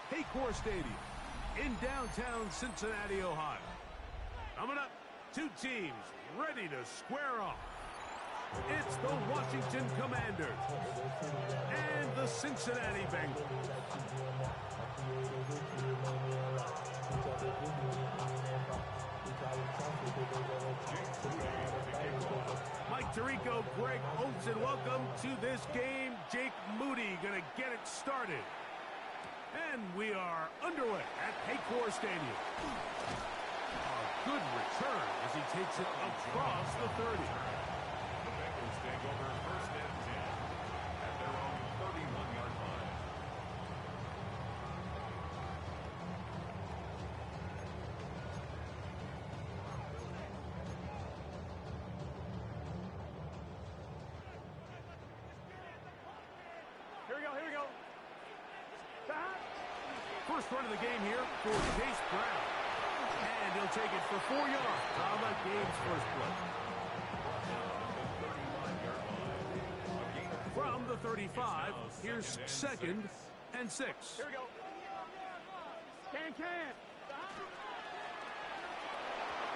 Paycor Stadium in downtown Cincinnati, Ohio. Coming up, two teams ready to square off. It's the Washington Commanders and the Cincinnati Bengals. Mike Tirico, Greg Olsen, welcome to this game. Jake Moody going to get it started. And we are underway at Paycor Stadium. A good return as he takes it across the 30. The Bengals take over first and 10 at their own 31-yard line. Here we go. First run of the game here for Chase Brown. And he'll take it for 4 yards on the game's first play. From the 35, here's 2nd and 6. Here we go. Can.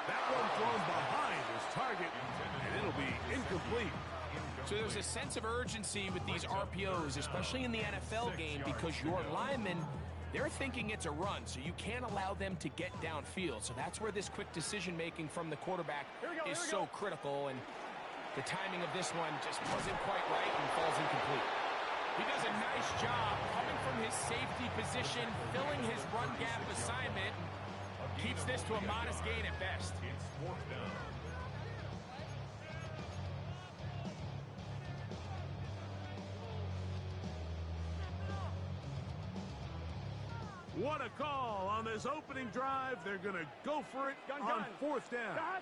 That one thrown behind his target, and it'll be incomplete. So there's a sense of urgency with these RPOs, especially in the NFL game, because your linemen, they're thinking it's a run, so you can't allow them to get downfield. So that's where this quick decision-making from the quarterback is so critical, and the timing of this one just wasn't quite right and falls incomplete. He does a nice job coming from his safety position, filling his run gap assignment, keeps this to a modest gain at best. It's 4th down. What a call on this opening drive. They're going to go for it on 4th down. Dot.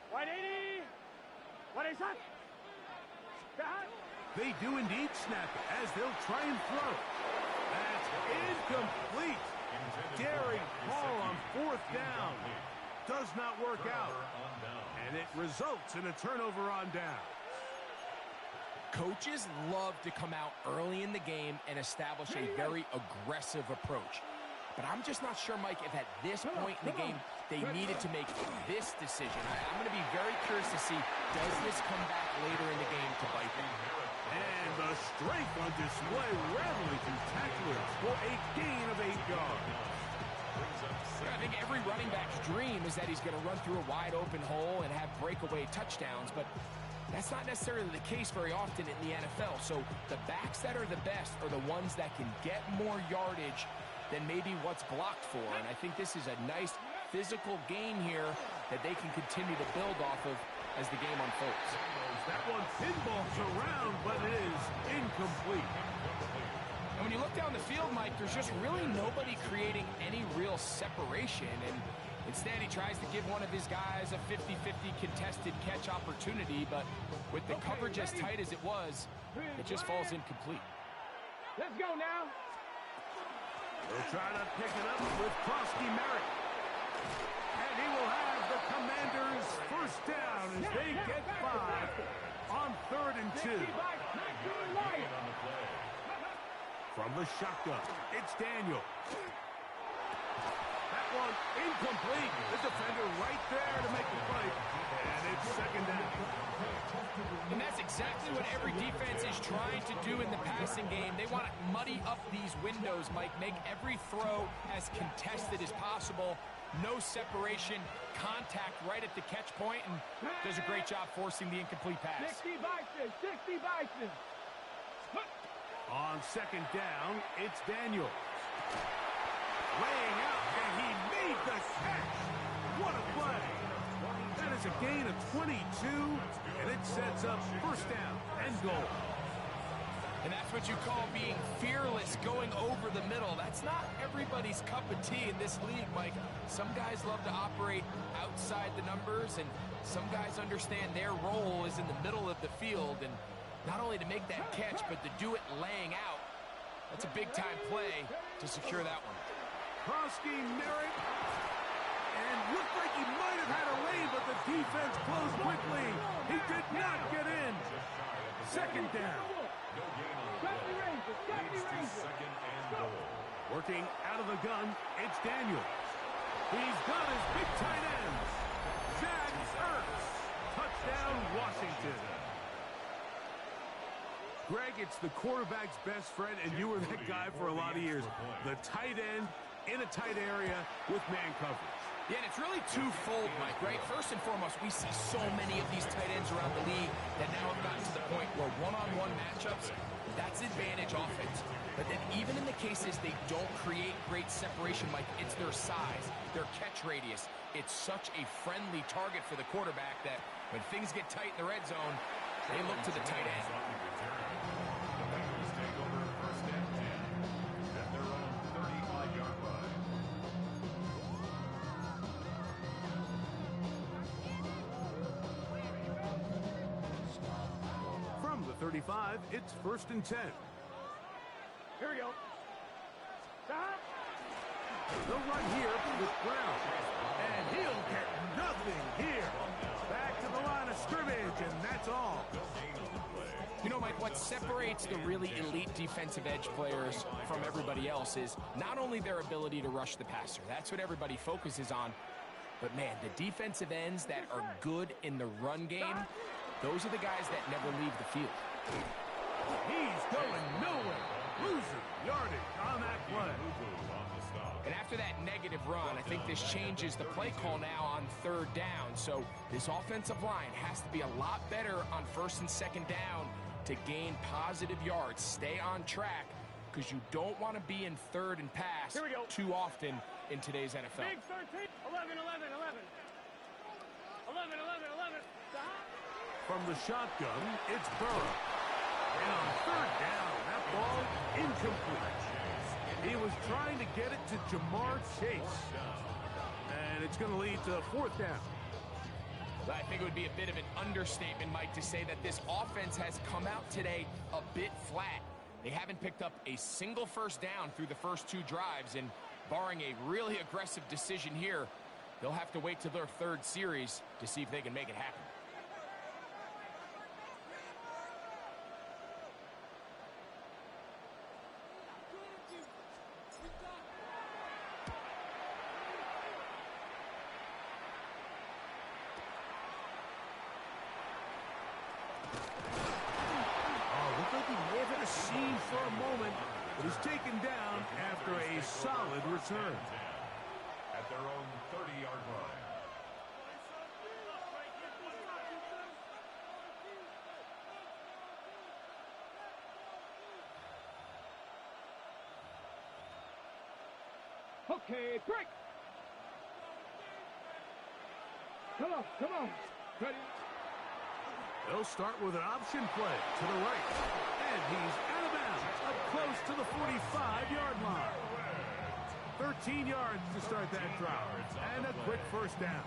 180. 180. Dot. They do indeed snap it as they'll try and throw. That's incomplete. Daring Paul on 4th down. Does not work out. And it results in a turnover on down. Coaches love to come out early in the game and establish a very aggressive approach. But I'm just not sure, Mike, if at this point in the game they needed to make this decision. I'm going to be very curious to see, does this come back later in the game to bite them? And the strength on display, rattling through tacklers for a gain of 8 yards. I think every running back's dream is that he's going to run through a wide open hole and have breakaway touchdowns, but that's not necessarily the case very often in the NFL. So the backs that are the best are the ones that can get more yardage than maybe what's blocked for. And I think this is a nice physical gain here that they can continue to build off of as the game unfolds. That one pinballs around, but it is incomplete. And when you look down the field, Mike, there's just really nobody creating any real separation. And instead, he tries to give one of his guys a 50-50 contested catch opportunity, but with the coverage as tight as it was, it just falls incomplete. Let's go now. They'll try to pick it up with Krosky Merritt. And he will have the Commanders first down as they get 5 on 3rd and 2. From the shotgun, it's Daniel. That one incomplete. The defender right there to make the play. And it's 2nd down. And that's exactly what every defense is trying to do in the passing game. They want to muddy up these windows, Mike. Make every throw as contested as possible. No separation, contact right at the catch point, and does a great job forcing the incomplete pass. 60 Bison. On 2nd down, it's Daniel. Laying out, and he made the catch. What a play. That is a gain of 22, and it sets up first down and goal. And that's what you call being fearless, going over the middle. That's not everybody's cup of tea in this league, Mike. Some guys love to operate outside the numbers, and some guys understand their role is in the middle of the field, and not only to make that catch, but to do it laying out. That's a big-time play to secure that one. Krosky Merritt, and looked like he might have had a lead, but the defense closed quickly. He did not get in. 2nd down. Got the Rangers. Working out of the gun, it's Daniels. He's got his big tight ends. Zach Ertz. Touchdown, Washington. Greg, it's the quarterback's best friend, and you were that guy for a lot of years. The tight end in a tight area with man coverage. Yeah, and it's really twofold, Mike, right? First and foremost, we see so many of these tight ends around the league that now have gotten to the point where one-on-one matchups, that's advantage offense. But then even in the cases they don't create great separation, Mike, it's their size, their catch radius. It's such a friendly target for the quarterback that when things get tight in the red zone, they look to the tight end. The Bengals take over first and 10 at their own 35-yard line. From the 35, it's first and 10. Here we go. Stop. They'll run here with Brown. And he'll get nothing here. Back to the line of scrimmage, and that's all. You know, Mike, what separates the really elite defensive edge players from everybody else is not only their ability to rush the passer. That's what everybody focuses on. But, man, the defensive ends that are good in the run game, those are the guys that never leave the field. He's going nowhere. Losing yardage on that play. And after that negative run, I think this changes the play call now on third down. So this offensive line has to be a lot better on first and second down to gain positive yards. Stay on track because you don't want to be in third and pass too often in today's NFL. Big 13. 11, 11, 11. 11, 11, 11. Stop. From the shotgun, it's Burrow. And on third down, that ball incomplete. He was trying to get it to Jamar Chase. And it's going to lead to fourth down. I think it would be a bit of an understatement, Mike, to say that this offense has come out today a bit flat. They haven't picked up a single first down through the first two drives, and barring a really aggressive decision here, they'll have to wait till their third series to see if they can make it happen. For a moment, but is taken down after a solid return. At their own 30-yard line. Okay, break. Come on, come on. Ready. They'll start with an option play to the right. And he's out of bounds, up close to the 45-yard line. 13 yards to start that drive. And a quick first down.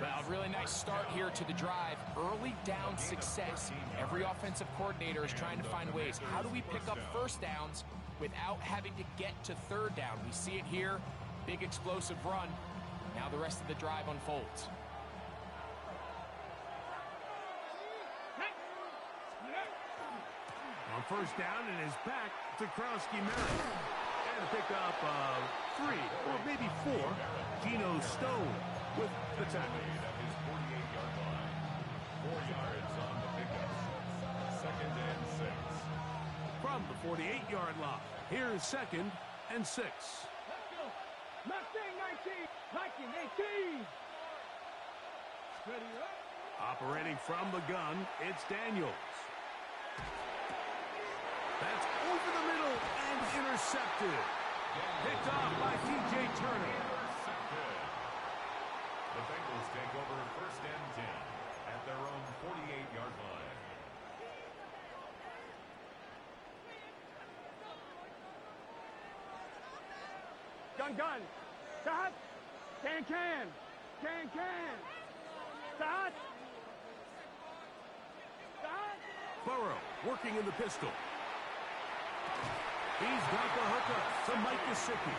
Well, really nice start here to the drive. Early down success. Every offensive coordinator is trying to find ways. How do we pick up first downs without having to get to third down? We see it here. Big explosive run. Now the rest of the drive unfolds. On first down, and is back to Krowski-Merritt. And a pickup of 3 or maybe 4. Geno Stone with the tackle. At his 48-yard line. 4 yards on the pickup. Second and 6. From the 48-yard line, here's second and 6. Let's go. Mustang 19. Viking 18. Ready, up. Operating from the gun, it's Daniels. That's over the middle and intercepted. Picked off by T.J. Turner. The Bengals take over first and 10 at their own 48-yard line. Gun. Stop. Can. Stop. Burrow working in the pistol. He's got the hookup to Mike Gesicki.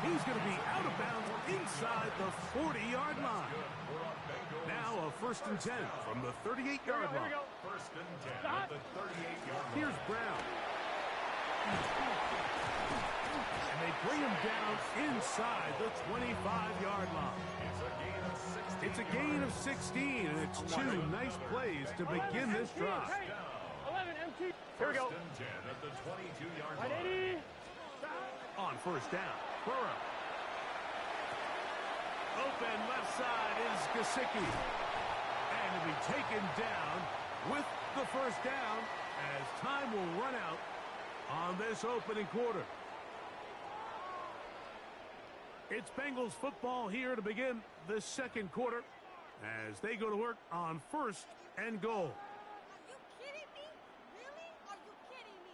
He's going to be out of bounds inside the 40-yard line. Now a first and 10 from the 38-yard line. First and 10 at the 38-yard line. Here's Brown. bring him down inside the 25-yard line. It's a gain of 16, and it's two nice plays to begin this drive. 11 MT. Here we go. First and 10 at the 22-yard line. 180. On first down, Burrow. Open left side is Gesicki. And he'll be taken down with the first down as time will run out on this opening quarter. It's Bengals football here to begin the second quarter as they go to work on first and goal. Are you kidding me? Really? Are you kidding me?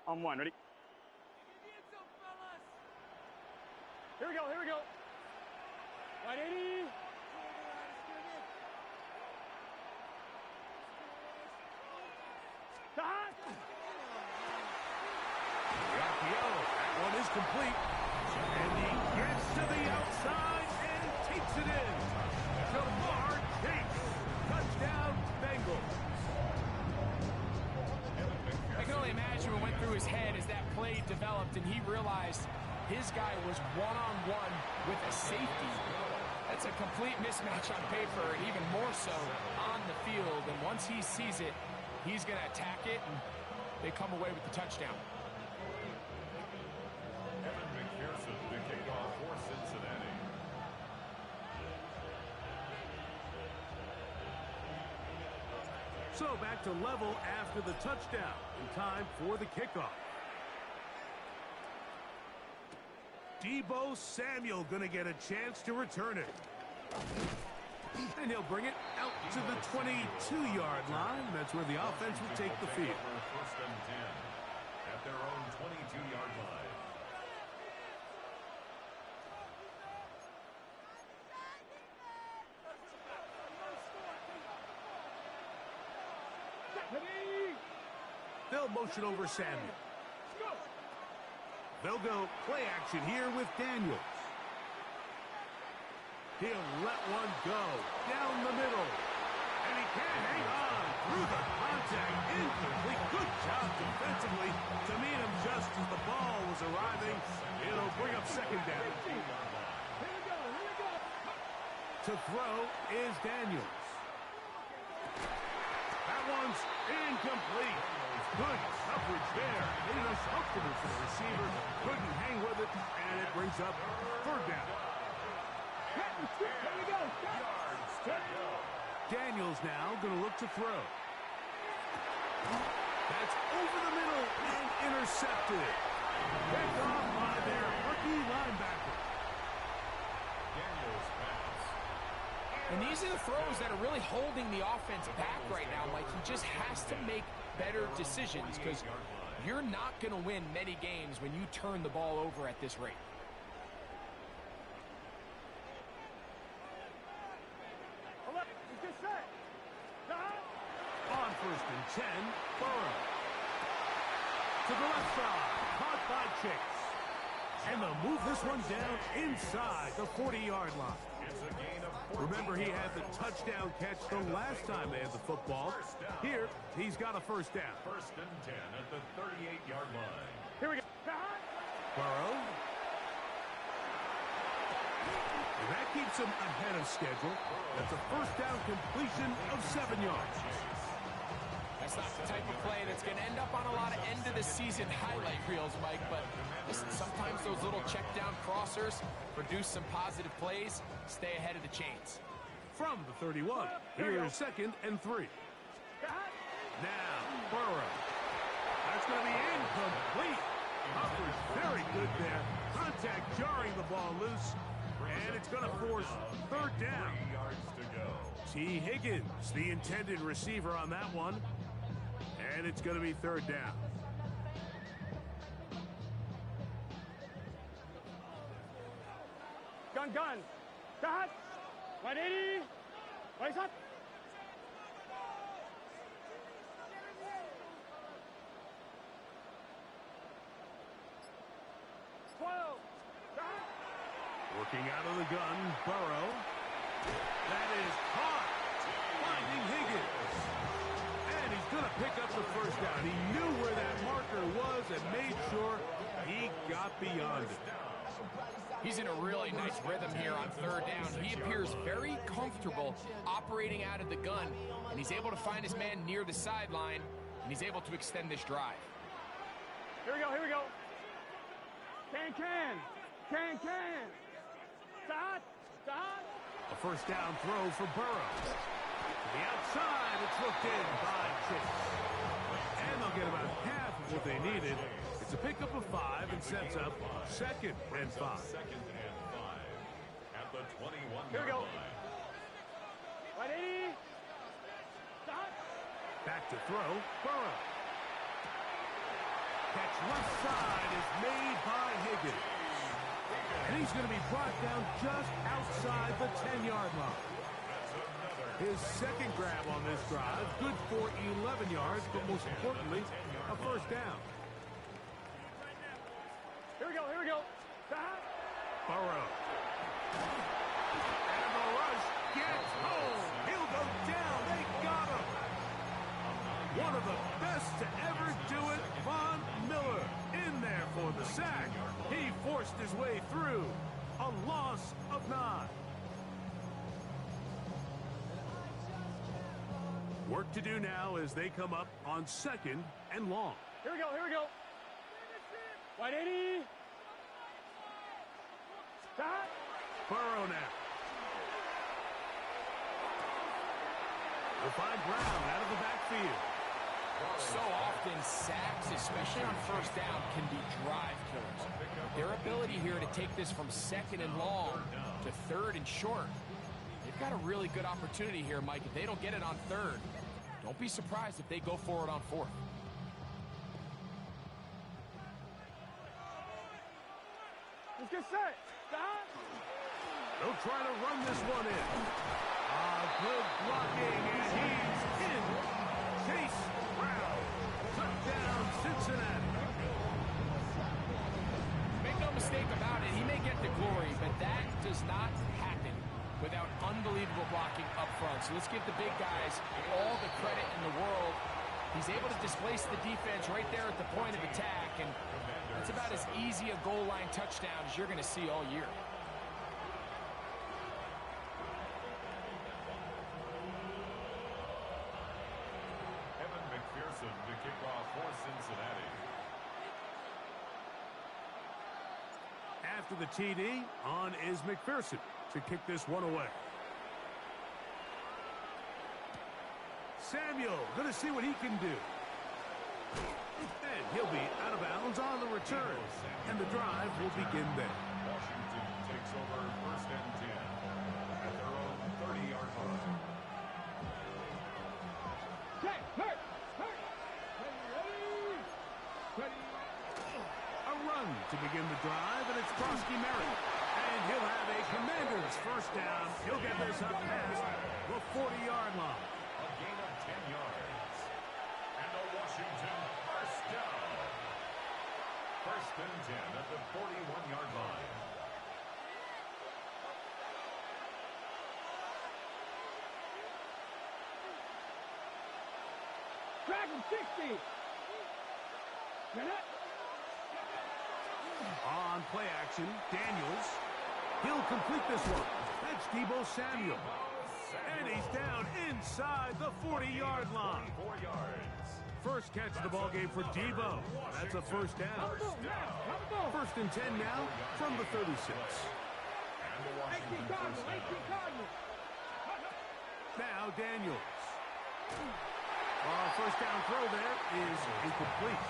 On one. Ready? Here we go. Here we go. 180. Raphael, that one is complete. And he gets to the outside and takes it in. Jamar Chase. Touchdown, Bengals. I can only imagine what went through his head as that play developed and he realized his guy was one-on-one with a safety. That's a complete mismatch on paper and even more so on the field. And once he sees it, he's going to attack it, and they come away with the touchdown. Evan McPherson to kick off for Cincinnati. So back to level after the touchdown. In time for the kickoff. Deebo Samuel going to get a chance to return it. And he'll bring it out to the 22-yard line. That's where the offense will take the field. First and 10 at their own 22-yard line. They'll motion over Samuel. They'll go play action here with Daniels. He'll let one go down the middle. And he can't hang on through the contact. Incomplete. Good job defensively to meet him just as the ball was arriving. It'll bring up second down. To throw is Daniels. That one's incomplete. Good coverage there. It is uncomfortable for the receiver. Couldn't hang with it, and it brings up third down. Here we go. Daniels now going to look to throw. That's over the middle and intercepted. Picked off by their rookie linebacker. Daniels pass. And these are the throws that are really holding the offense back right now. Like, he just has to make better decisions because you're not going to win many games when you turn the ball over at this rate. On first and 10, Burrow. To the left side, caught by Chase. And they'll move this one down inside the 40-yard line. It's a gain of 14. Remember, he had the touchdown catch the last time they had the football. Here, he's got a first down. First and 10 at the 38-yard line. Here we go. Burrow. And that keeps him ahead of schedule. That's a first down completion of 7 yards. That's not the type of play that's going to end up on a lot of end-of-the-season highlight reels, Mike, but listen, sometimes those little check-down crossers produce some positive plays. Stay ahead of the chains. From the 31, here's second and 3. Now, Burrow. That's going to be incomplete. Coverage very good there. Contact jarring the ball loose. And it's going to force third down. 3 yards to go. T. Higgins, the intended receiver on that one. And it's going to be third down. Gun. Cut. 180. Right up. Working out of the gun, Burrow. That is caught. pick up the first down. He knew where that marker was and made sure he got beyond it. He's in a really nice rhythm here on third down. He appears very comfortable operating out of the gun, and he's able to find his man near the sideline, and he's able to extend this drive. Here we go, here we go. Can. Start. A first down throw for Burrow. To the outside, it's looked in by Chase. And they'll get about half of what they needed. It's a pickup of 5 and sets up 2nd and 5. Second and 5 at the 21-yard Here we go. line. Right 80. Start. Back to throw, Burrow. Catch left side is made by Higgins. And he's going to be brought down just outside the 10-yard line. His second grab on this drive, good for 11 yards, but most importantly, a first down. Here we go. Start. Burrow. And the rush gets home. He'll go down. They got him. One of the best to ever do it, Von Miller, in there for the sack. He forced his way through. A loss of 9. Work to do now as they come up on 2nd and long. Here we go. Right 80. Start. Burrow now. We'll find Brown out of the backfield. So often, sacks, especially on first down, can be drive killers. Their ability here to take this from 2nd and long to 3rd and short, they've got a really good opportunity here, Mike. If they don't get it on 3rd, don't be surprised if they go for it on 4th. Let's get set. Start. They'll try to run this one in. Good blocking, and he's in. Chase Brown. Touchdown, Cincinnati. Make no mistake about it, he may get the glory, but that does not happen without unbelievable blocking up front. So let's give the big guys all the credit in the world. He's able to displace the defense right there at the point of attack, and that's about as easy a goal line touchdown as you're going to see all year. Evan McPherson to kick off for Cincinnati. After the TD, on is McPherson to kick this one away. Samuel going to see what he can do. And he'll be out of bounds on the return. And the drive will begin there. Washington takes over 1st and 10 at their own 30-yard line. A run to begin the drive, and it's Krosky Merritt. And he'll have a Commanders first down. He'll get this up past the 40-yard line. A gain of 10 yards. And a Washington first down. 1st and 10 at the 41-yard line. Dragon 60. Minute. On play action, Daniels. He'll complete this one. That's Deebo Samuel. And he's down inside the 40-yard line. 4 yards. First catch of the ball game for Deebo. That's a first down. 1st and 10 now from the 36. And the Washington first down. Now Daniels. First down throw there is incomplete.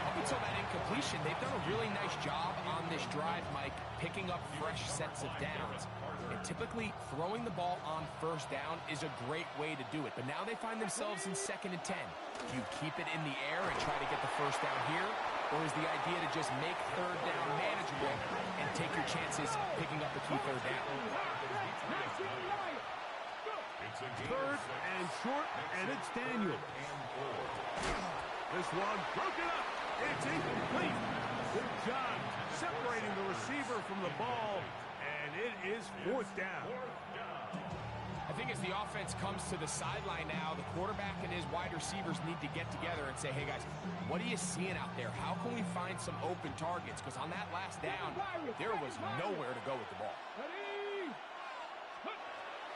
Up until that incompletion, they've done a really nice job on this drive, Mike, picking up fresh sets of downs. And typically, throwing the ball on first down is a great way to do it. But now they find themselves in 2nd and 10. Do you keep it in the air and try to get the first down here? Or is the idea to just make 3rd down manageable and take your chances picking up the key 3rd down? It's a gain 3rd of 6. and short, and it's Daniels. This one broken up. It's incomplete. Good job separating the receiver from the ball, and it is 4th down. I think as the offense comes to the sideline now, the quarterback and his wide receivers need to get together and say, hey, guys, what are you seeing out there? How can we find some open targets? Because on that last down, there was nowhere to go with the ball.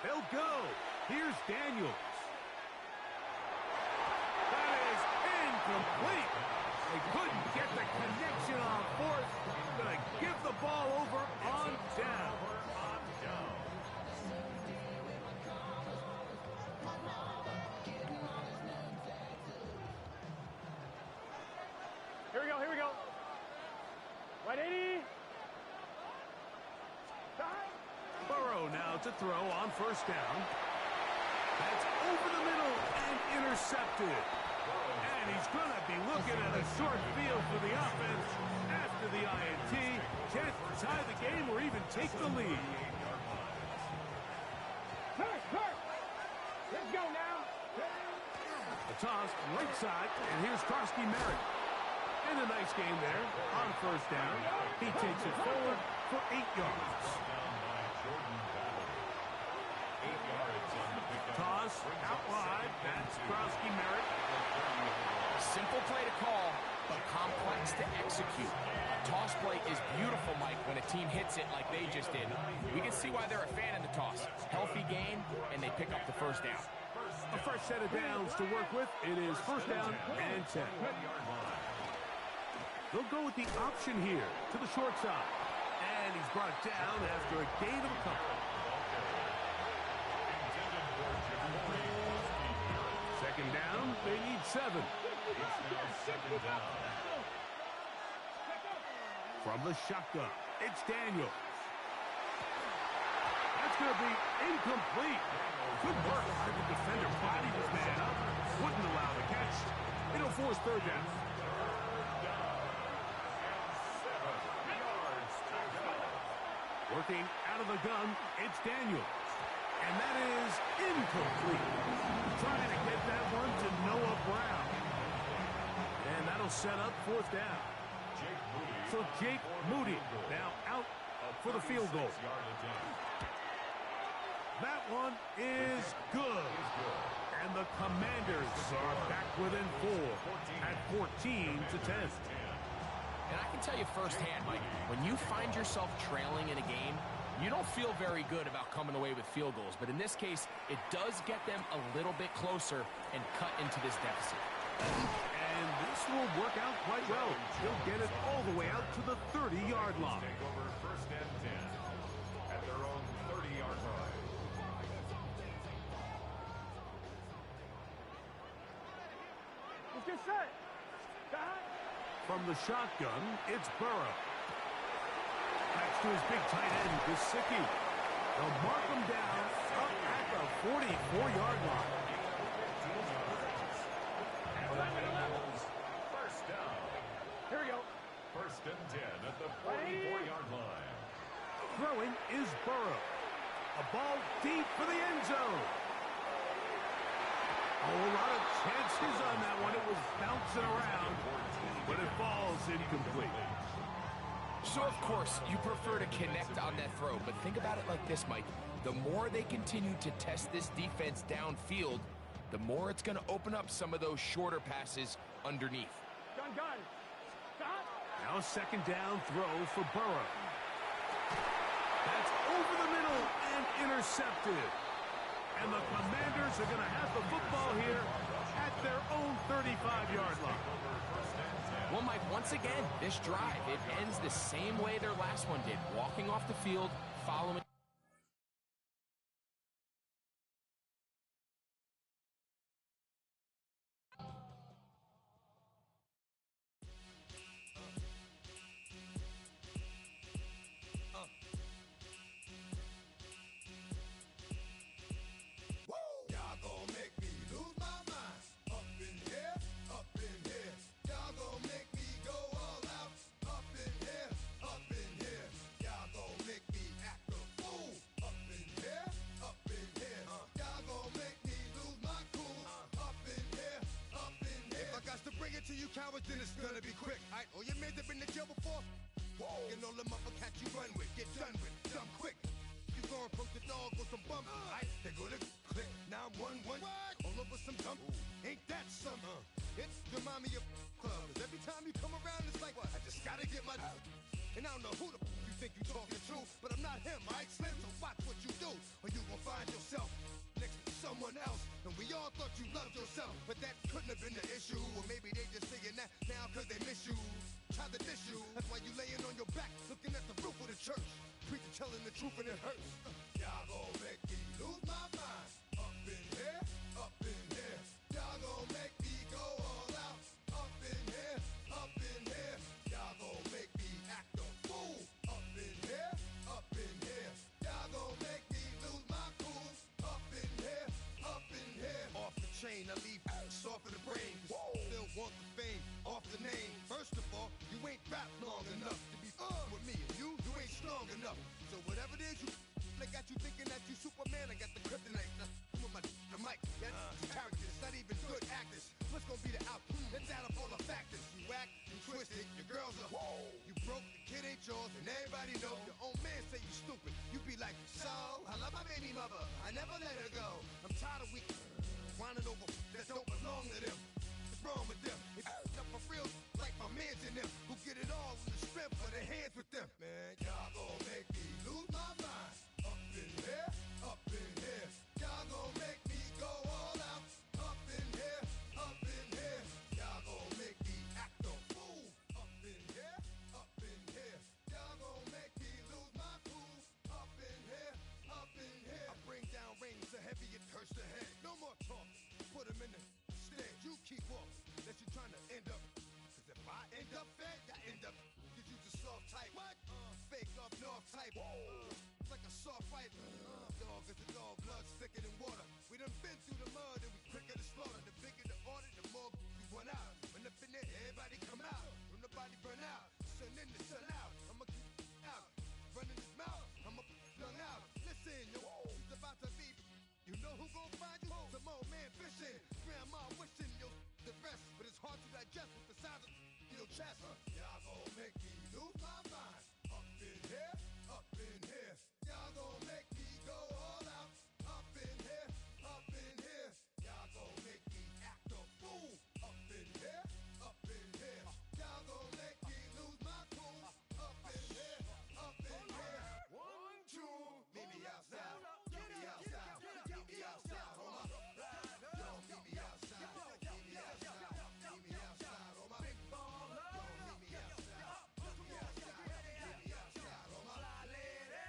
They'll go. Here's Daniels. That is incomplete. They couldn't get the connection on fourth. Going to give the ball over on down. Here we go. Right 80. Burrow now to throw on first down. That's over the middle and intercepted. And he's going to be looking at a short field for the offense after the INT. Can't tie the game or even take the lead. Let's go now. The toss right side, and here's Karski Merritt. And a nice game there on first down. He takes it forward for 8 yards. Toss out wide. That's Karski Merritt. Simple play to call, but complex to execute. A toss play is beautiful, Mike, when a team hits it like they just did. We can see why they're a fan of the toss. Healthy game, and they pick up the first down. A fresh set of downs to work with. It is first down and 10. They'll go with the option here to the short side. And he's brought down after a gain of a couple. Second down, they need 7. From the shotgun, it's Daniels. That's going to be incomplete. Good work by the defender. Bodied his man up. Wouldn't allow the catch. It'll force third down. Working out of the gun, it's Daniels. And that is incomplete. Trying to get that one to Noah Brown. And that'll set up fourth down. So Jake Moody now out for the field goal. That one is good. And the Commanders are back within 4 at 14-10. And I can tell you firsthand, Mike, when you find yourself trailing in a game, you don't feel very good about coming away with field goals. But in this case, it does get them a little bit closer and cut into this deficit. And this will work out quite well. He'll get it all the way out to the 30-yard line. Take over first and 10 at their own 30-yard line. Let's get set. From the shotgun, it's Burrow. Next to his big tight end, Gesicki. They'll mark him down up at the 44-yard line. First down. Here we go. First and 10 at the 44-yard line. Throwing is Burrow. A ball deep for the end zone. A whole lot of chances on that one. It was bouncing around, but it falls incomplete. So, of course, you prefer to connect on that throw, but think about it like this, Mike. The more they continue to test this defense downfield, the more it's going to open up some of those shorter passes underneath. Gun. Now a second down throw for Burrow. That's over the middle and intercepted. And the Commanders are going to have the football here at their own 35-yard line. Well, Mike, once again, this drive, it ends the same way their last one did. Walking off the field, following. To you cowards, then it's gonna be quick. Alright, all your men have been to jail before. And all the motherfuckers you run with, get done with, dumb quick. You gon' approach the dog dog with some bum. They go to click 911. All over some dump. Ain't that something? It's remind me of clubs. Every time you come around, it's like, I just gotta get my. And I don't know who the you think you talking to, but I'm not him, right, Slim? So watch what you do, or you gon' find yourself next to someone else. And we all thought you loved yourself, but that couldn't have been the issue. Or maybe they just saying that now cause they miss you. Try to diss you, that's why you laying on your back, looking at the roof of the church. Preacher telling the truth and it hurts. Y'all gon' make me lose my mind. Up in here, up in here. Y'all gon' make me go all out. Up in here, up in here. Y'all gon' make me act a fool. Up in here, up in here. Y'all gon' make me lose my cool. Up in here, up in here. Off the chain, I leave soft in the brain. Still want the fame, off the name. First of all, you ain't rap long enough to be with me. And you ain't strong enough. So whatever it is you they got you thinking that you Superman. I got the kryptonite. With my the mic. That's characters, not even good actors. What's gonna be the outcome? Let's add up all the factors. You act, you twisted, your girls are you broke, the kid ain't yours, and everybody know. Your own man say you stupid. You be like, so I love my baby mother. I never let her go. I'm tired of weak whining over that don't belong to them. What's wrong with them? It's up for real, like my mans in them, who get it all in the strength of their hands with them. Man, y'all gon' make me lose my mind. Up in here, up in here. Y'all gon' make me go all out. Up in here, up in here. Y'all gon' make me act a fool. Up in here, up in here. Y'all gon' make me lose my cool. Up in here, up in here. I bring down rings so heavy it hurts the head. No more talk. Put them in the stand. You keep off. Unless you're trying to end up. Cause if I end up fed, I end up. Cause you just soft type. What? Fake up north type. It's like a soft fight. Dog is a dog. Blood thicker than water. We done been through the mud and we quicker to slaughter. The bigger the order, the more we run out. When up in there, everybody come out. When the body burn out. Sun in the sun out. I'ma keep out. Running his mouth. I'ma flung out. Listen, yo, it's about to be. You know who gon' find you? Some old man fishing. Grandma wishing you the best, but it's hard to digest with the size of your chest. Y'all gon' make me lose my mind. Up in here, up in here. Y'all gon' make me go all out. Up in here, up in here. Y'all gon' make me act a fool. Up in here, up in here. Y'all gon' make me lose my cool. Up in here, up in here. 1, 2, meet me outside. Meet me outside. Meet me outside. Hold up. Yo, meet me outside. Meet me outside. Meet me outside. On my big ball. Yo, meet me outside. Meet me outside. Meet me outside. On my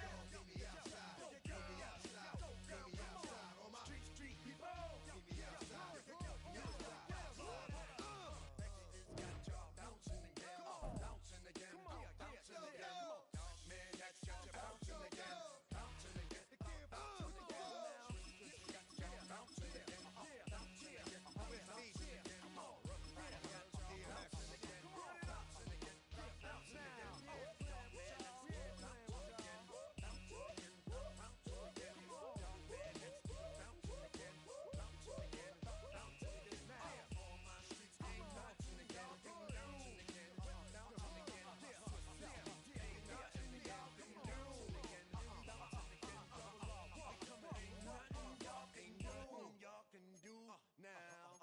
yo, meet me outside. Meet me outside. Meet me outside. On my street people. Meet me outside. Meet me outside. Got y'all bouncing again. Bouncing again. Bouncing again. Man, that's got you bouncing again. Bouncing again. Bouncing again. Got y'all bouncing again. Bouncing again. Bouncing again. Come on. Bouncing again. Bouncing again. Bouncing again. Y'all can do now.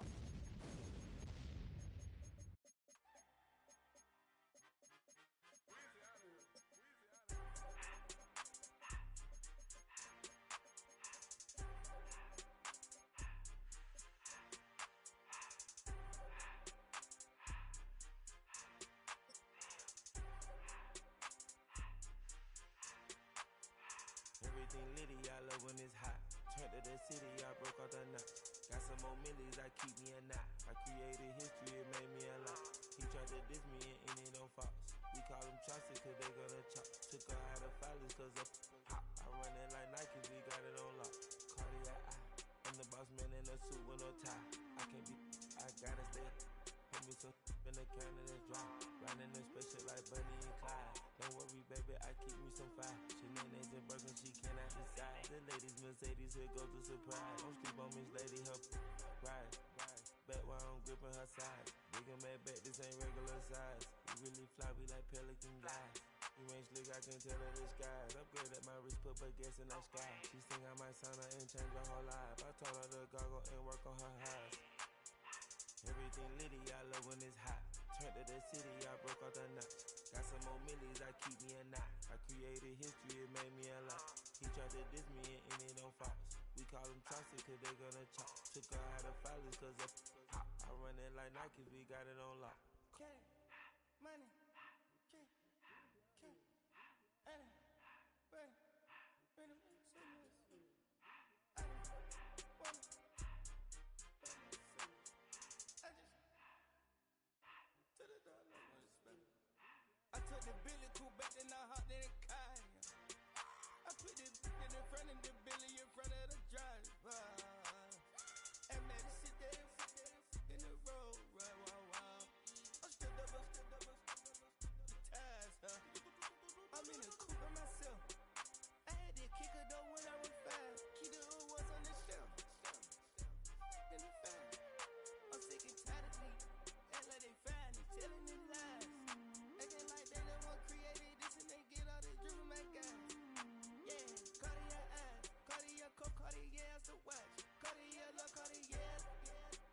Everything litty, I love when it's hot. Turned to the city, I broke all the nuts. Got some more millies, I keep me a knot. I created history, it made me a lot. He tried to diss me and it don't false. We call them chopsticks cause they gonna chop. Took her out of filers cause of pop. I run it like Nike, we got it on lock. Cardiac eye. I'm the boss man in a suit with no tie. I can't be, I gotta stay. Put me some in the can of the dry. Riding in special like Bunny and Clyde. Don't worry, baby, I keep me some fire. Shenanigans and Birkin, she cannot decide. The ladies Mercedes, here goes the surprise. Don't sleep on Miss Lady, help ride. Bet while I'm gripping her side. Big and mad bet, this ain't regular size. We really fly, we like Pelican guys. You ain't slick, I can tell her the skies. Upgrade at my wrist, put baguettes in the sky. She think I might sign her and change her whole life. I told her to goggle and work on her eyes. Everything litty, I love when it's hot. Turned to the city, I broke out the notch. Got some more millies, I keep me a knot. I created history, it made me a lot. He tried to diss me and it don't false. We call them toxic cause they gonna chop. Took her out of filers cause of hot. I run it like Nike, we got it on lock. Okay, money. I took the Billy cool back then I hopped in the car. I put the in front of the Billy in front of the driver. And man, sit there in the road, right, wow. I'm still up, ties, huh? I'm in the coupe by myself. I had to kick her though when I was fast. Keep the old ones on the shelf. In the fan. I'm sick and tired of me. Act like they find it, telling me lies. Acting like they the one created this and they get all this drip from my guys. Yeah, Cartier eyes, Cartier coat, Cartier as a watch. Cartier look, Cartier,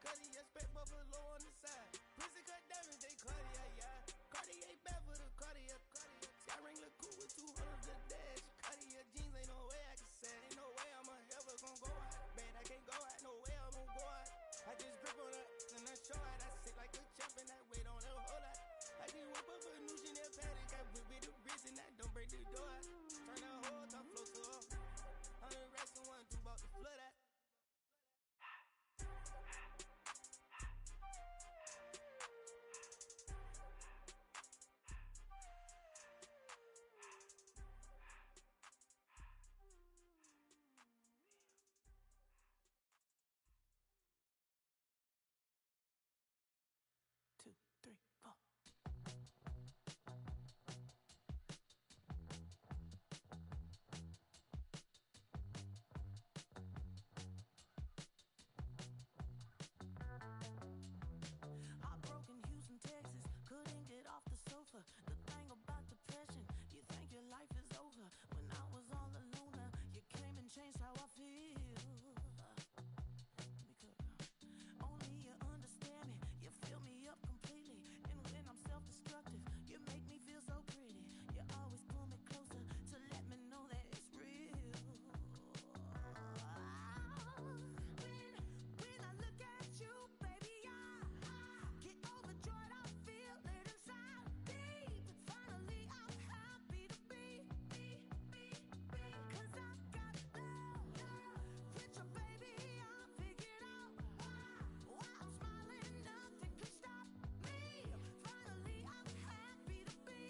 Cartier spec buffalo on the side. Pussy cut diamonds, they Cartier, yeah. Cartier bad for the Cartier. Sky ring look cool with 200 the dash. Cartier jeans, ain't no way I can say. Ain't no way I'm ever gonna go out. Man, I can't go out, no way I'm gonna go out. I just grip on her and I show out. I sit like a champ and I wait on her whole lot. I just whip up a new Chanel paddock. I whip it the bricks and I don't break the door out. Turn the whole top floor to her. 100 racks and 1, 2 bought the flood out. The thing about depression, you think your life is over. When I was all alone, you came and changed how I feel. Only you understand me, you fill me up completely. And when I'm self-destructive, you make me feel so pretty. You always pull me closer to let me know that it's real. When I look at you, baby, I get overjoyed. I feel it inside. Finally, I'm happy to be. Cause I got love. With your baby, I figured out. While I'm smiling, nothing can stop me. Finally, I'm happy to be.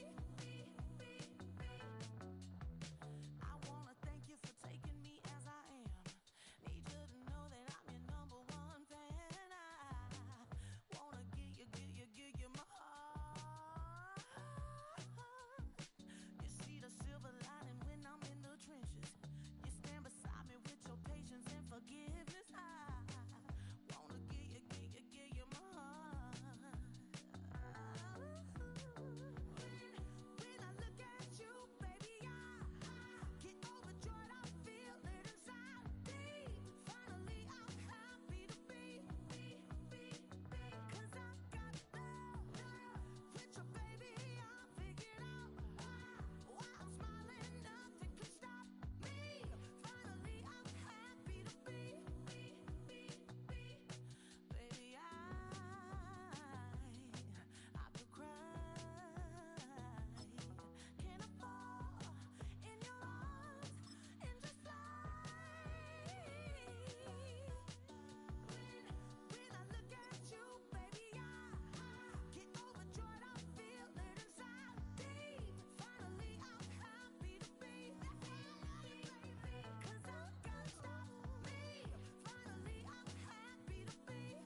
I wanna thank you for taking me as I am. Need you to know that I'm your number one fan. I wanna give you my heart. You see the silver lining when I'm in the trenches. You stand beside me with your patience and forgiveness. I wanna give you my heart. When I look at you, baby, I get overjoyed. I feel it inside deep. Finally, I'm happy to be. Cause I got love. With your baby, I figured out. While I'm smiling, nothing can stop me. Finally, I'm happy to be. Baby, I could cry. Can I fall in your arms and just fly? When I look at you, baby, I get overjoyed. I feel it inside deep. Finally, I'm happy to be. Cause I got stop me. Finally, I'm happy to be.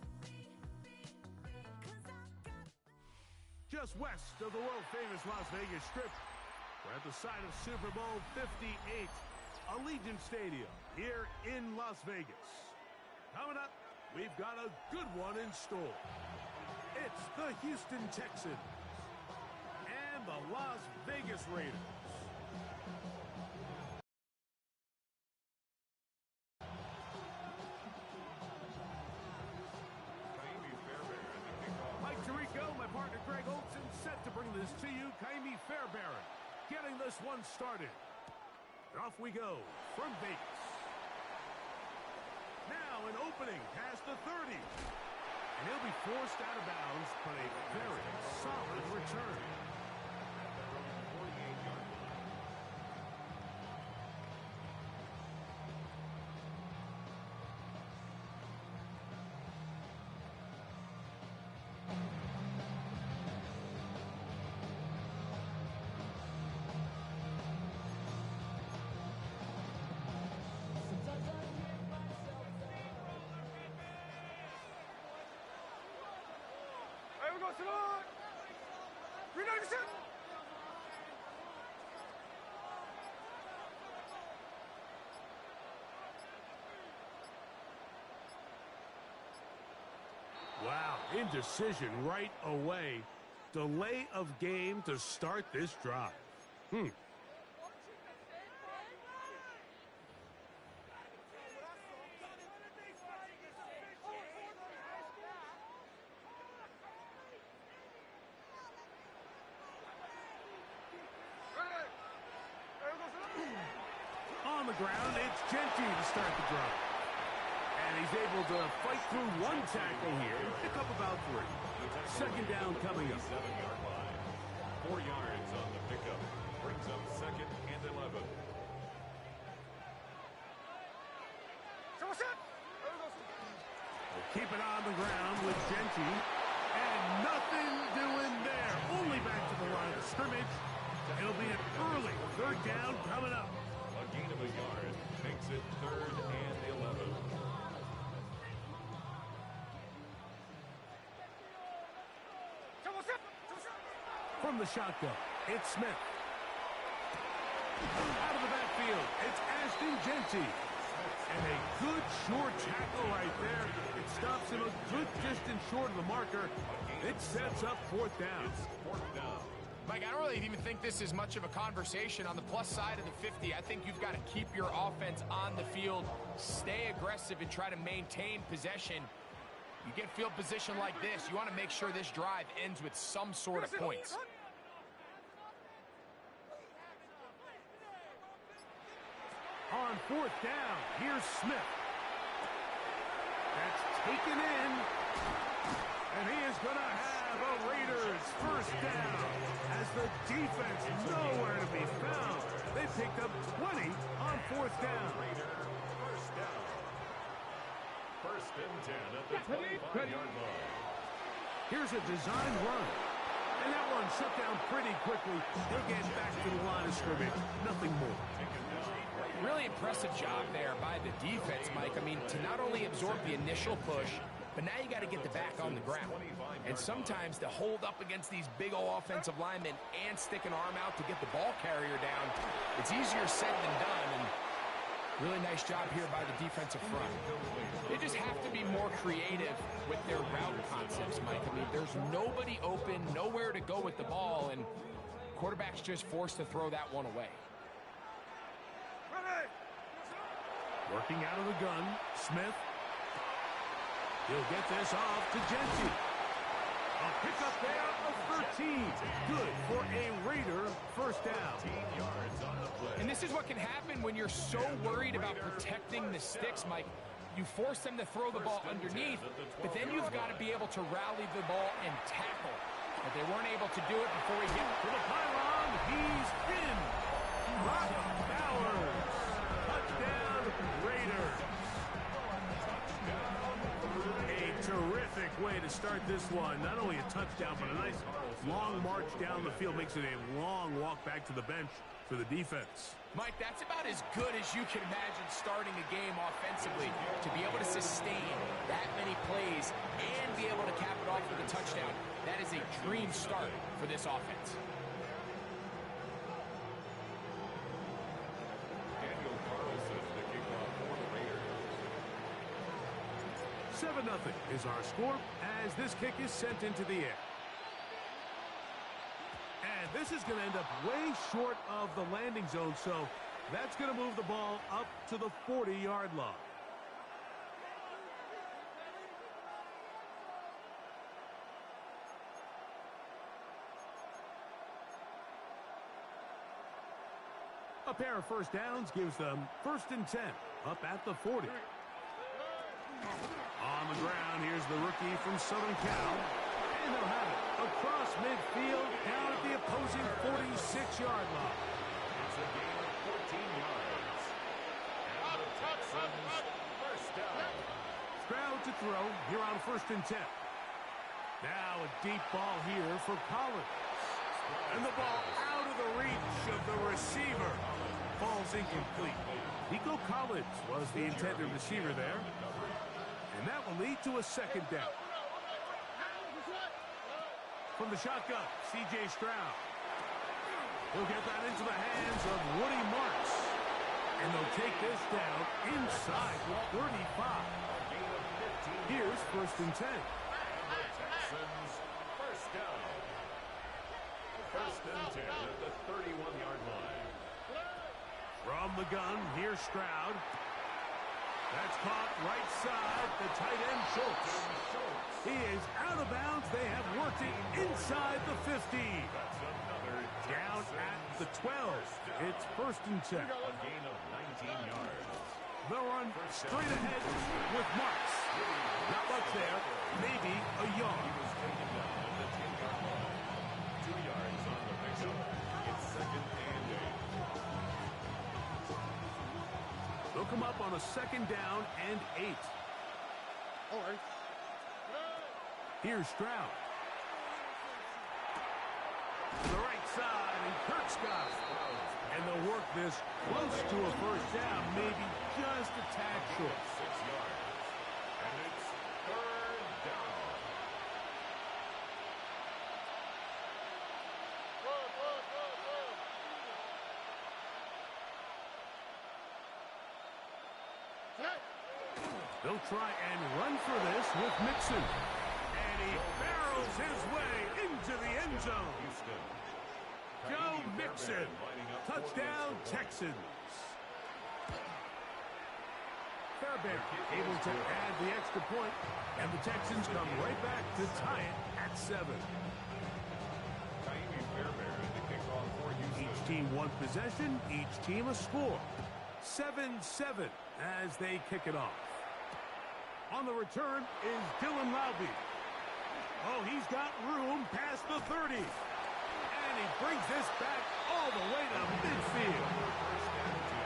Cause I got. Just west of the world-famous Las Vegas Strip, we're at the site of Super Bowl 58, Allegiant Stadium, here in Las Vegas. Coming up, we've got a good one in store. It's the Houston Texans and the Las Vegas Raiders. Mike Tirico, my partner Greg Olson, set to bring this to you. Kaimi Fairbairn getting this one started. And off we go from Vegas. Now an opening past the 30. And he'll be forced out of bounds, but a very solid return. Wow, indecision right away. Delay of game to start this drive. On the ground, it's Genty to start the drive. And he's able to fight through one tackle here and pick up about 3. Second down coming up. 7-yard line. 4 yards on the pickup. Brings up 2nd and 11. We'll keep it on the ground with Genty. And nothing doing there. Only back to the line of scrimmage. It'll be an early 3rd down coming up. A gain of a yard makes it 3rd and 11. From the shotgun, it's Smith. Out of the backfield, it's Ashton Genty. And a good short tackle right there. It stops him a good distance short of the marker. It sets up 4th down. It's 4th down. Mike, I don't really even think this is much of a conversation. On the plus side of the 50, I think you've got to keep your offense on the field, stay aggressive, and try to maintain possession. You get field position like this, you want to make sure this drive ends with some sort of points. On 4th down, here's Smith. That's taken in. And he is going to have a Raiders 1st down as the defense nowhere to be found. They picked up 20 on 4th down. Raider 1st down. 1st and 10 at the 25-yard line. Here's a design run. And that one shut down pretty quickly. He'll get back to the line of scrimmage. Nothing more. Really impressive job there by the defense, Mike. I mean, to not only absorb the initial push, but now you got to get the back on the ground. And sometimes to hold up against these big old offensive linemen and stick an arm out to get the ball carrier down, it's easier said than done. And really nice job here by the defensive front. They just have to be more creative with their route concepts, Mike. I mean, there's nobody open, nowhere to go with the ball, and quarterback's just forced to throw that one away. Working out of the gun, Smith. He'll get this off to Genty. A pickup there of 13. Good for a Raider 1st down. 18 yards on the play. And this is what can happen when you're so worried about protecting the sticks, Mike. You force them to throw the ball underneath, but then you've got to be able to rally the ball and tackle. But they weren't able to do it before he get to the pylon. He's in. Brock Bowers. Touchdown, Raiders. A terrific way to start this one. Not only a touchdown, but a nice long march down the field. Makes it a long walk back to the bench for the defense. Mike, that's about as good as you can imagine starting a game offensively. To be able to sustain that many plays and be able to cap it off with a touchdown, that is a dream start for this offense. Daniel Carlson, the kickoff for the Raiders. 7-0 is our score as this kick is sent into the air. And And this is going to end up way short of the landing zone, so that's going to move the ball up to the 40-yard line. A pair of first downs gives them 1st and 10, up at the 40. On the ground, here's the rookie from Southern Cal. And they'll have it across midfield, down at the opposing 46-yard line. It's a gain of 14 yards. And the Texans first down. Stroud to throw here on 1st and 10. Now a deep ball here for Collins. And the ball out of the reach of the receiver. Falls incomplete. Nico Collins was the intended receiver there. And that will lead to a 2nd down. From the shotgun, C.J. Stroud. He'll get that into the hands of Woody Marks. And they'll take this down inside the 35. Here's 1st and 10. The Texans first down. 1st and 10 at the 31-yard line. From the gun, here's Stroud. That's caught right side, the tight end Schultz. He is out of bounds. They have worked it inside the 50. That's another Down at the 12. It's 1st and 10. a gain of 19 yards. They'll run straight ahead with Marks. Not much there, maybe a yard. He was taken down at the 10-yard line. 2 yards on the pickup. It's 2nd and 8. They'll come up on a 2nd down and 8. Here's Stroud. To the right side, and Kirk's got it. And they'll work this close to a 1st down, maybe just a tad short. 6 yards. And it's 3rd down. They'll try and run for this with Mixon. And he barrels his way into the end zone. Houston. Joe Mixon. Touchdown, Texans. Fairbairn able to add the extra point, and the Texans come right back to tie it at 7. Taimi Fairbairn to kick off for Houston. Each team one possession, each team a score. 7-7 as they kick it off. On the return is Dylan Laube. Oh, he's got room past the 30. And he brings this back all the way to midfield. First and 10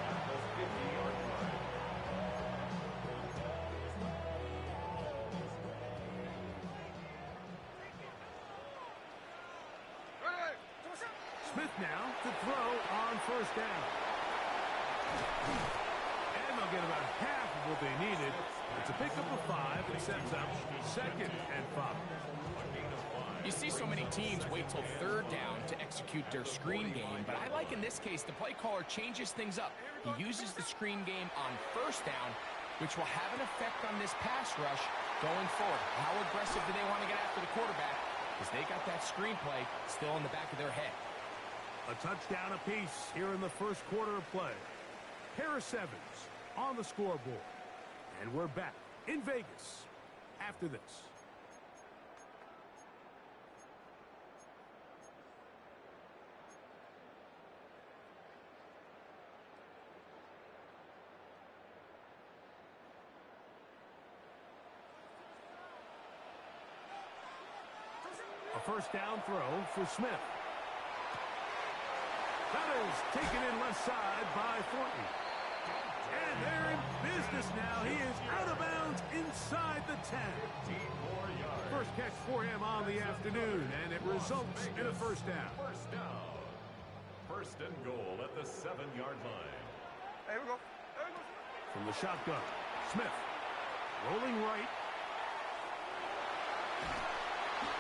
at the 50-yard line. Smith now to throw on 1st down. And they'll get about half of what they needed. It's a pickup of 5 and sets up 2nd and 5. You see so many teams wait till 3rd down to execute their screen game, but I like in this case the play caller changes things up. He uses the screen game on 1st down, which will have an effect on this pass rush going forward. How aggressive do they want to get after the quarterback? Because they got that screen play still in the back of their head. A touchdown apiece here in the 1st quarter of play. Harris Evans on the scoreboard. And we're back in Vegas after this. A 1st down throw for Smith. That is taken in left side by Thornton. And they're in business now. He is out of bounds inside the 10. 15 more yards. First catch for him on the afternoon, and it results in a 1st down. First down. 1st and goal at the 7-yard line. There we go. From the shotgun, Smith rolling right.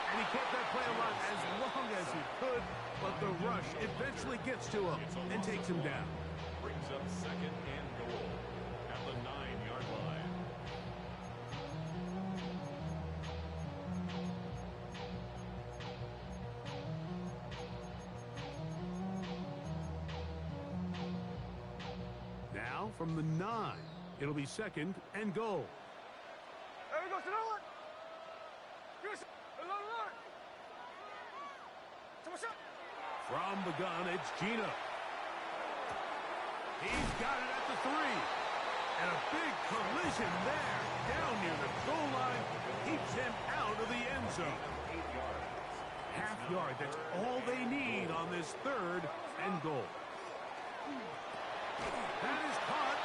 And he kept that play alive as long as he could, but the rush eventually gets to him and takes him down. Brings up 2nd and goal at the 9-yard line. from the 9. It'll be 2nd and goal. There we go, Sonora. From the gun, it's Gino. He's got it at the 3. And a big collision there. Down near the goal line. Keeps him out of the end zone. Half yard, that's all they need on this 3rd and goal. That is caught.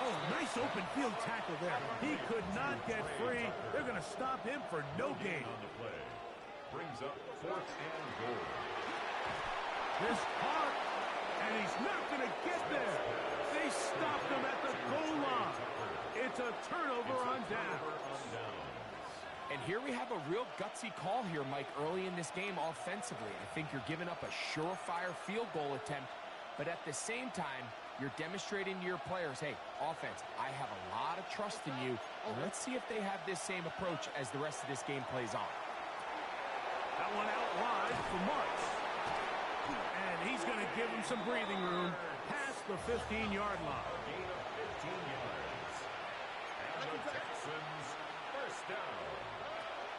Oh, nice open field tackle there. He could not get free. They're going to stop him for no gain. On the play. Brings up 4th and goal. This caught, and he's not going to get there. They stopped him at the goal line. It's a turnover on down. And here we have a real gutsy call here, Mike, early in this game offensively. I think you're giving up a surefire field goal attempt, but at the same time, you're demonstrating to your players, hey, offense, I have a lot of trust in you, and let's see if they have this same approach as the rest of this game plays on. That one out wide for Marks. And he's going to give him some breathing room past the 15-yard line. Gain of 15 yards. And the Texans first down.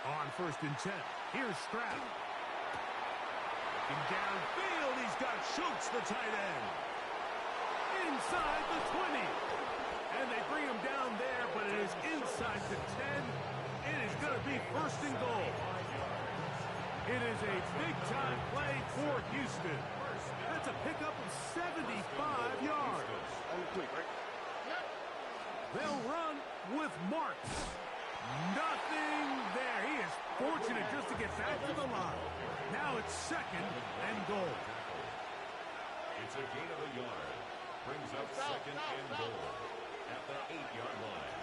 On 1st and 10, here's Stroud. Looking downfield, he's got Schultz, the tight end. Inside the 20. And they bring him down there, but it is inside the 10. It is going to be 1st and goal. It is a big-time play for Houston. That's a pickup of 75 yards. They'll run with Marks. Nothing there. He is fortunate just to get back to the line. Now it's 2nd and goal. It's a gain of a yard. Brings up 2nd and goal at the 8-yard line.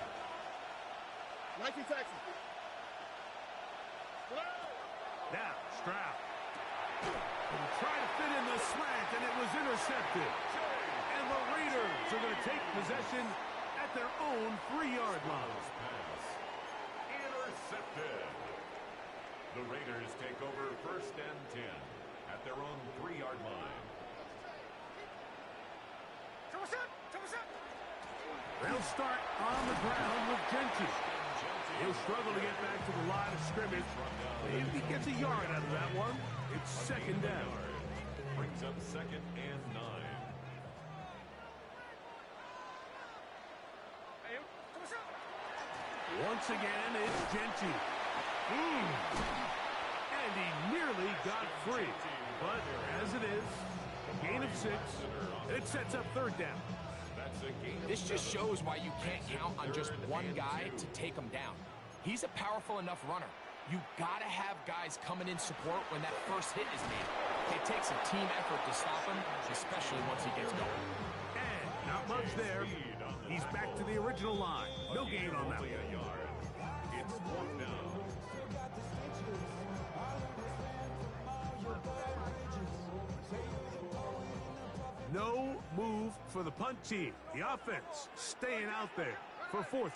Nike Texas. Now, Stroud. He tried to fit in the slant, and it was intercepted. And the Raiders are going to take possession at their own 3-yard line. Intercepted. The Raiders take over 1st and 10 at their own 3-yard line. They'll start on the ground with Gentry. He'll struggle to get back to the line of scrimmage. If he gets a yard out of that one, it's 2nd down. Brings up 2nd and 9. Once again, it's Gentry. And he nearly got free. But as it is, a gain of 6. It sets up 3rd down. This just shows why you can't count on just one guy to take him down. He's a powerful enough runner. You gotta have guys coming in support when that first hit is made. It takes a team effort to stop him, especially once he gets going. And not much there. He's back to the original line. No gain on that one. It's 4th down. No move for the punt team. The offense staying out there for 4th.